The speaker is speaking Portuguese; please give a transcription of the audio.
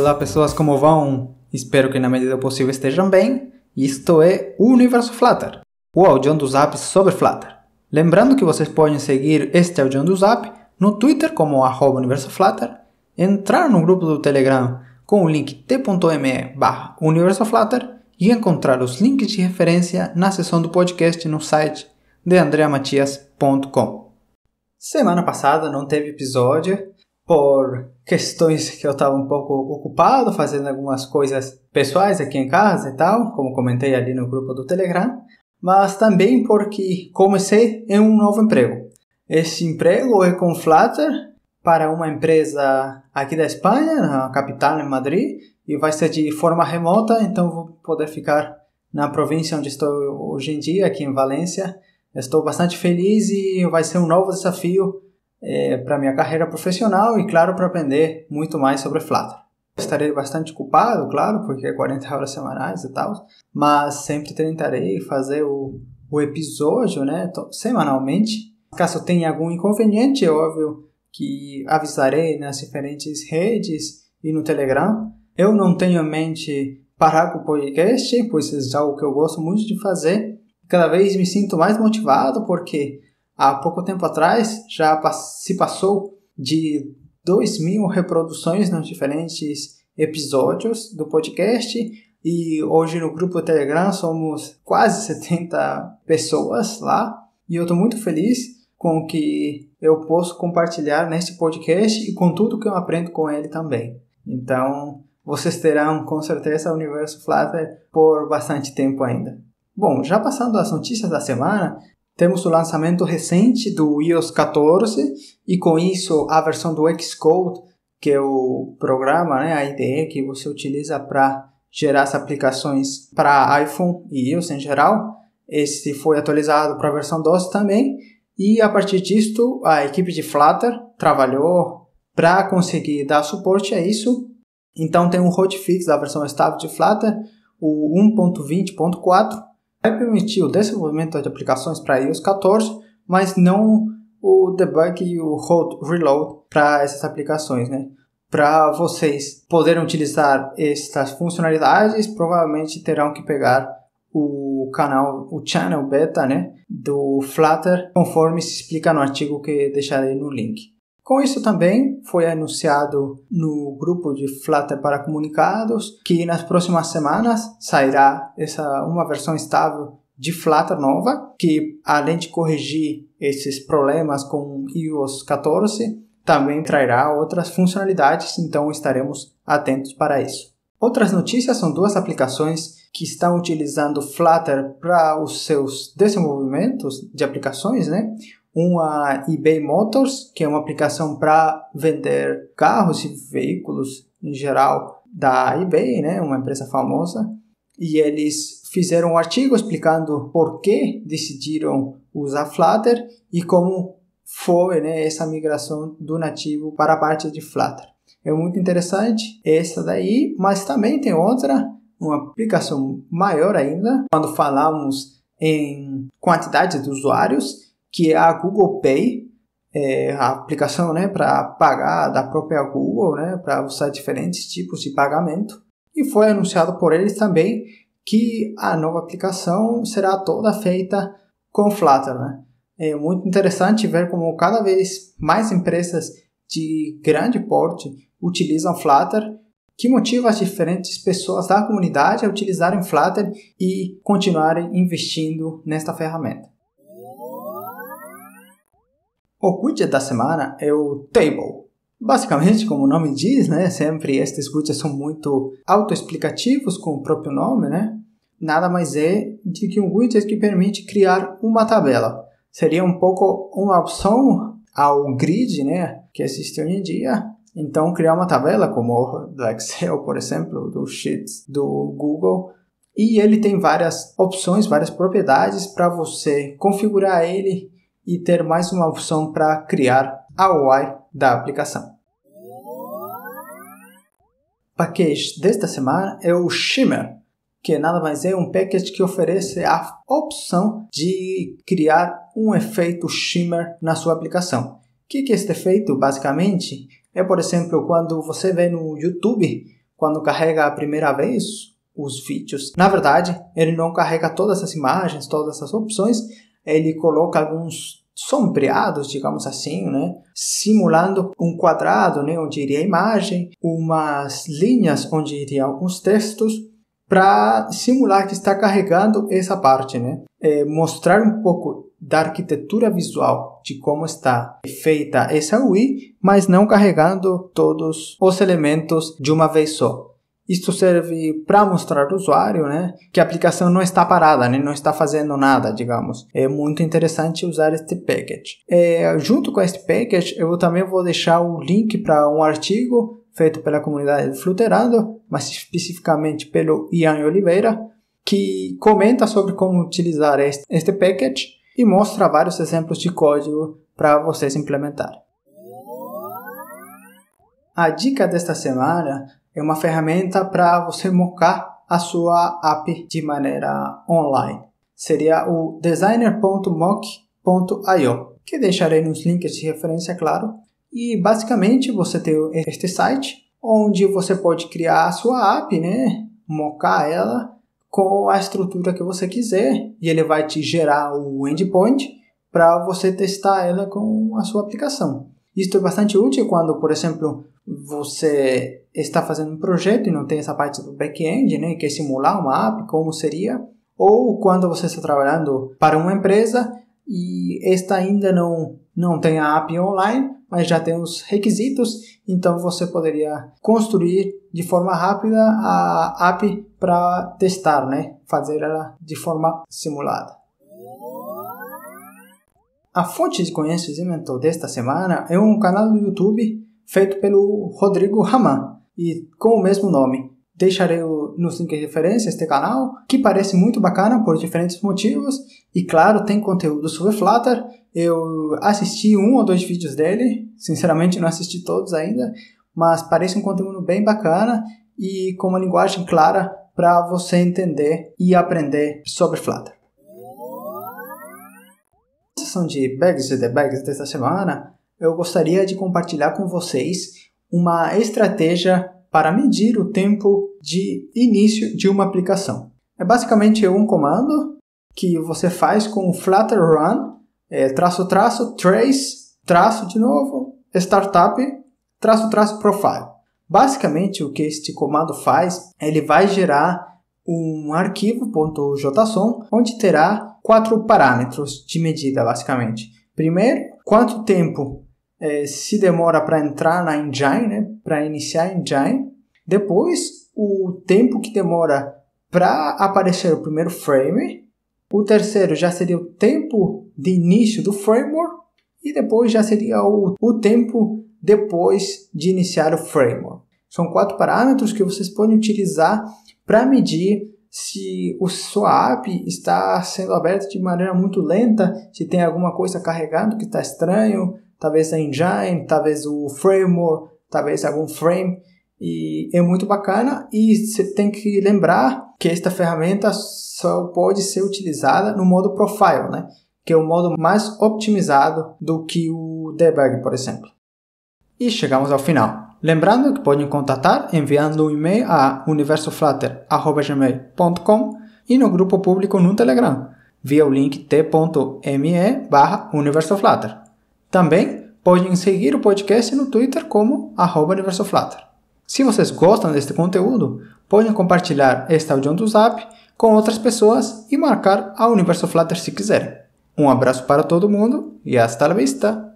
Olá pessoas, como vão? Espero que na medida do possível estejam bem. Isto é o Universo Flutter, o audião do Zap sobre Flutter. Lembrando que vocês podem seguir este audião do Zap no Twitter como @UniversoFlutter, entrar no grupo do Telegram com o link t.me/UniversoFlutter e encontrar os links de referência na seção do podcast no site de andreamatias.com. Semana passada não teve episódio por questões que eu estava um pouco ocupado fazendo algumas coisas pessoais aqui em casa e tal, como comentei ali no grupo do Telegram, mas também porque comecei em um novo emprego. Esse emprego é com Flutter para uma empresa aqui da Espanha, na capital, em Madrid, e vai ser de forma remota, então vou poder ficar na província onde estou hoje em dia, aqui em Valência. Estou bastante feliz e vai ser um novo desafio para minha carreira profissional e, claro, para aprender muito mais sobre Flutter. Estarei bastante ocupado, claro, porque é 40 horas semanais e tal, mas sempre tentarei fazer o episódio, né, semanalmente. Caso tenha algum inconveniente, é óbvio que avisarei nas diferentes redes e no Telegram. Eu não tenho em mente parar com o podcast, pois é algo que eu gosto muito de fazer. Cada vez me sinto mais motivado porque há pouco tempo atrás já se passou de 2.000 reproduções nos diferentes episódios do podcast e hoje no grupo do Telegram somos quase 70 pessoas lá e eu estou muito feliz com o que eu posso compartilhar neste podcast e com tudo que eu aprendo com ele também. Então, vocês terão com certeza o Universo Flutter por bastante tempo ainda. Bom, já passando as notícias da semana, temos o lançamento recente do iOS 14 e com isso a versão do Xcode, que é o programa, né, a IDE que você utiliza para gerar as aplicações para iPhone e iOS em geral. Esse foi atualizado para a versão 12 também e a partir disto a equipe de Flutter trabalhou para conseguir dar suporte a isso. Então tem um hotfix da versão estável de Flutter, o 1.20.4, vai permitir o desenvolvimento de aplicações para iOS 14, mas não o debug e o hot reload para essas aplicações, né? Para vocês poderem utilizar estas funcionalidades, provavelmente terão que pegar o channel beta, né, do Flutter, conforme se explica no artigo que deixarei no link. Com isso também foi anunciado no grupo de Flutter para comunicados que nas próximas semanas sairá uma versão estável de Flutter nova, que além de corrigir esses problemas com iOS 14, também trará outras funcionalidades, então estaremos atentos para isso. Outras notícias são duas aplicações que estão utilizando Flutter para os seus desenvolvimentos de aplicações, né? Uma eBay Motors, que é uma aplicação para vender carros e veículos em geral da eBay, né? Uma empresa famosa. E eles fizeram um artigo explicando por que decidiram usar Flutter e como foi, né, essa migração do nativo para a parte de Flutter. É muito interessante essa daí, mas também tem outra, uma aplicação maior ainda, quando falamos em quantidade de usuários, que é a Google Pay, a aplicação, né, para pagar da própria Google, né, para usar diferentes tipos de pagamento. E foi anunciado por eles também que a nova aplicação será toda feita com Flutter, né? É muito interessante ver como cada vez mais empresas de grande porte utilizam Flutter, que motiva as diferentes pessoas da comunidade a utilizarem Flutter e continuarem investindo nesta ferramenta. O widget da semana é o Table. Basicamente, como o nome diz, né, sempre estes widgets são muito autoexplicativos com o próprio nome, né? Nada mais é do que um widget que permite criar uma tabela. Seria um pouco uma opção ao grid, né, que existe hoje em dia. Então, criar uma tabela como do Excel, por exemplo, do Sheets do Google. E ele tem várias opções, várias propriedades para você configurar ele e ter mais uma opção para criar a UI da aplicação. O package desta semana é o Shimmer, que nada mais é um package que oferece a opção de criar um efeito Shimmer na sua aplicação. O que é este efeito? Basicamente, é, por exemplo, quando você vê no YouTube quando carrega a primeira vez os vídeos, na verdade, ele não carrega todas as imagens, todas as opções, ele coloca alguns sombreados, digamos assim, né? Simulando um quadrado, né? Onde iria a imagem, umas linhas onde iriam os textos, para simular que está carregando essa parte, né? Mostrar um pouco da arquitetura visual de como está feita essa UI, mas não carregando todos os elementos de uma vez só. Isso serve para mostrar ao usuário, né, que a aplicação não está parada, né, não está fazendo nada, digamos. É muito interessante usar este package. Junto com este package, eu também vou deixar o link para um artigo feito pela comunidade de Flutterando, mas especificamente pelo Ian Oliveira, que comenta sobre como utilizar este package e mostra vários exemplos de código para vocês implementar. A dica desta semana é uma ferramenta para você mocar a sua app de maneira online. Seria o designer.mock.io, que deixarei nos links de referência, claro. E basicamente você tem este site onde você pode criar a sua app, né? Mocar ela com a estrutura que você quiser e ele vai te gerar o endpoint para você testar ela com a sua aplicação. Isso é bastante útil quando, por exemplo, você está fazendo um projeto e não tem essa parte do back-end, né, quer simular uma app, como seria, ou quando você está trabalhando para uma empresa e esta ainda não tem a app online, mas já tem os requisitos, então você poderia construir de forma rápida a app para testar, né, fazer ela de forma simulada. A fonte de conhecimento desta semana é um canal do YouTube feito pelo Rodrigo Raman e com o mesmo nome. Deixarei nos links de referência este canal, que parece muito bacana por diferentes motivos e claro, tem conteúdo sobre Flutter. Eu assisti 1 ou 2 vídeos dele, sinceramente não assisti todos ainda, mas parece um conteúdo bem bacana e com uma linguagem clara para você entender e aprender sobre Flutter. Na sessão de Bags e Debugs desta semana, eu gostaria de compartilhar com vocês uma estratégia para medir o tempo de início de uma aplicação. É basicamente um comando que você faz com o Flutter Run, trace, de novo, startup, profile. Basicamente o que este comando faz, ele vai gerar um arquivo .json onde terá 4 parâmetros de medida, basicamente. Primeiro, quanto tempo se demora para entrar na engine, né, para iniciar a engine. Depois, o tempo que demora para aparecer o primeiro frame. O terceiro já seria o tempo de início do framework. E depois já seria o tempo depois de iniciar o framework. São 4 parâmetros que vocês podem utilizar para medir se a sua app está sendo aberta de maneira muito lenta, se tem alguma coisa carregando que está estranho, talvez a engine, talvez o framework, talvez algum frame. E é muito bacana e você tem que lembrar que esta ferramenta só pode ser utilizada no modo profile, né? Que é o modo mais otimizado do que o debug, por exemplo. E chegamos ao final. Lembrando que podem contatar enviando um e-mail a universoflutter@gmail.com e no grupo público no Telegram, via o link t.me/universoflutter. Também podem seguir o podcast no Twitter como @universoflutter. Se vocês gostam deste conteúdo, podem compartilhar este áudio do Zap com outras pessoas e marcar a Universo Flutter se quiserem. Um abraço para todo mundo e hasta la vista!